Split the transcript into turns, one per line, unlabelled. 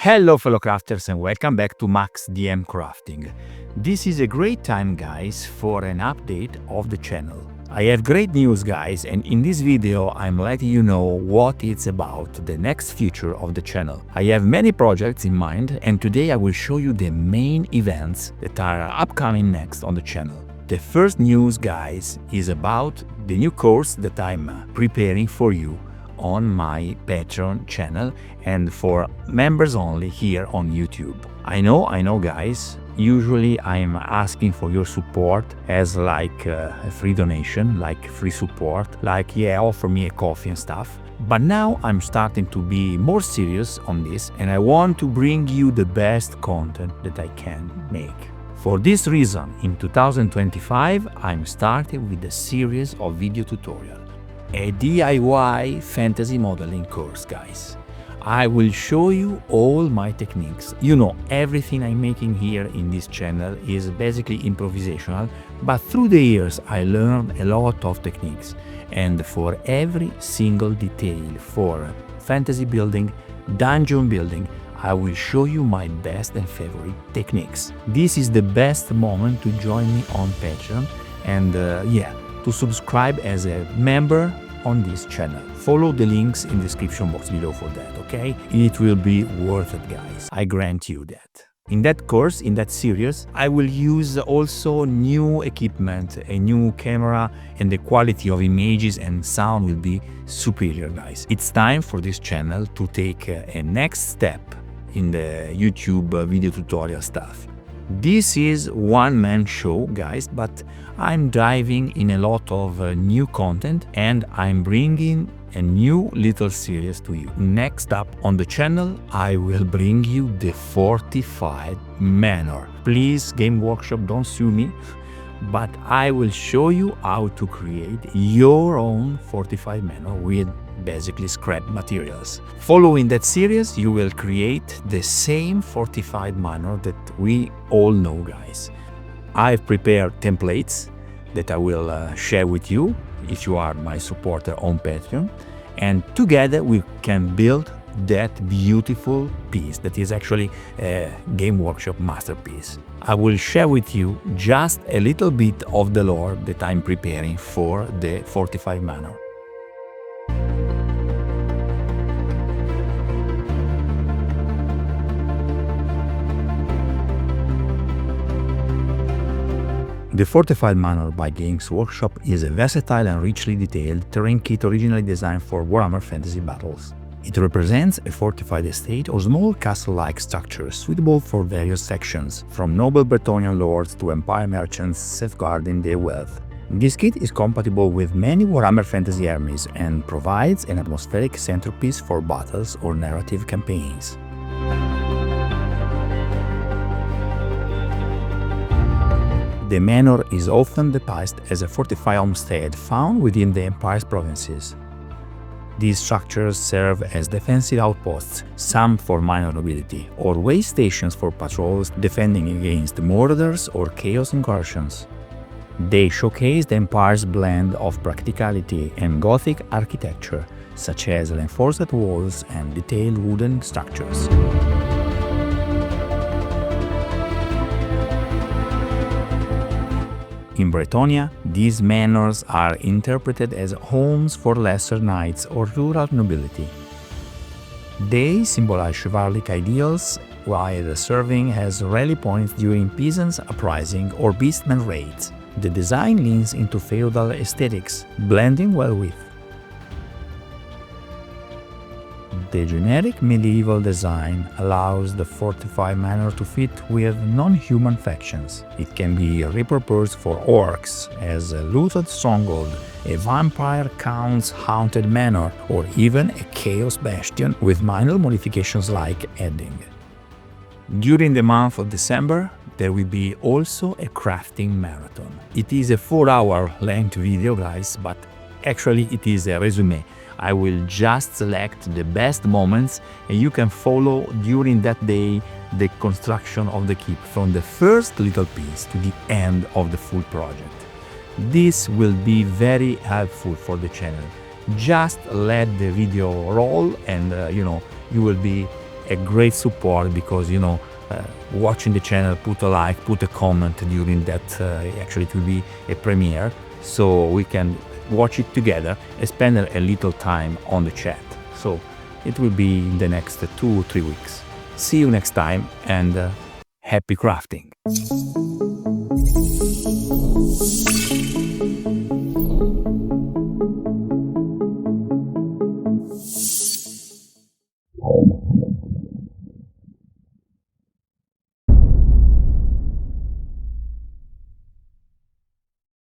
Hello fellow crafters and welcome back to maxdmcrafting. This is a great time guys for an update of the channel. I have great news guys, and in this video I'm letting you know what it's about, the next future of the channel. I have many projects in mind and today I will show you the main events that are upcoming next on the channel. The first news guys is about the new course that I'm preparing for you on my Patreon channel and for members only here on YouTube. I know guys, usually I'm asking for your support as like a free donation, like free support, like offer me a coffee and stuff. But now I'm starting to be more serious on this and I want to bring you the best content that I can make. For this reason, in 2025, I'm starting with a series of video tutorials. A DIY fantasy modeling course, guys. I will show you all my techniques. You know, everything I'm making here in this channel is basically improvisational, but through the years I learned a lot of techniques. And for every single detail for fantasy building, dungeon building, I will show you my best and favorite techniques. This is the best moment to join me on Patreon and to subscribe as a member on this channel. Follow the links in the description box below for that, okay? It will be worth it, guys. I grant you that. In that course, in that series, I will use also new equipment, a new camera, and the quality of images and sound will be superior, guys. It's time for this channel to take a next step in the YouTube video tutorial stuff. This is one-man show, guys, but I'm diving in a lot of new content and I'm bringing a new little series to you. Next up on the channel, I will bring you the Fortified manor. Please, Game Workshop, don't sue me, but I will show you how to create your own Fortified manor with basically scrap materials. Following that series, you will create the same Fortified manor that we all know, guys. I've prepared templates that I will share with you if you are my supporter on Patreon, and together we can build that beautiful piece that is actually a Game Workshop masterpiece. I will share with you just a little bit of the lore that I'm preparing for the Fortified manor. The Fortified manor by Games Workshop is a versatile and richly detailed terrain kit originally designed for Warhammer Fantasy battles. It represents a fortified estate or small castle-like structure suitable for various sections, from noble Bretonnian lords to empire merchants safeguarding their wealth. This kit is compatible with many Warhammer Fantasy armies and provides an atmospheric centerpiece for battles or narrative campaigns. The manor is often depicted as a fortified homestead found within the Empire's provinces. These structures serve as defensive outposts, some for minor nobility, or way stations for patrols defending against marauders or chaos incursions. They showcase the Empire's blend of practicality and Gothic architecture, such as reinforced walls and detailed wooden structures. In Bretonnia, these manors are interpreted as homes for lesser knights or rural nobility. They symbolize chivalric ideals, while serving as rally points during peasants' uprising or beastmen raids. The design leans into feudal aesthetics, blending well with the generic medieval design allows the Fortified manor to fit with non-human factions. It can be repurposed for orcs as a looted stronghold, a vampire count's haunted manor, or even a chaos bastion with minor modifications like adding. During the month of December, there will be also a crafting marathon. It is a 4-hour length video, guys, but actually it is a resume. I will just select the best moments and you can follow during that day the construction of the kit from the first little piece to the end of the full project. This will be very helpful for the channel. Just let the video roll and you will be a great support, because watching the channel, put a like, put a comment during that. Actually, it will be a premiere, so we can watch it together and spend a little time on the chat. So it will be in the next 2 or 3 weeks. See you next time, and happy crafting!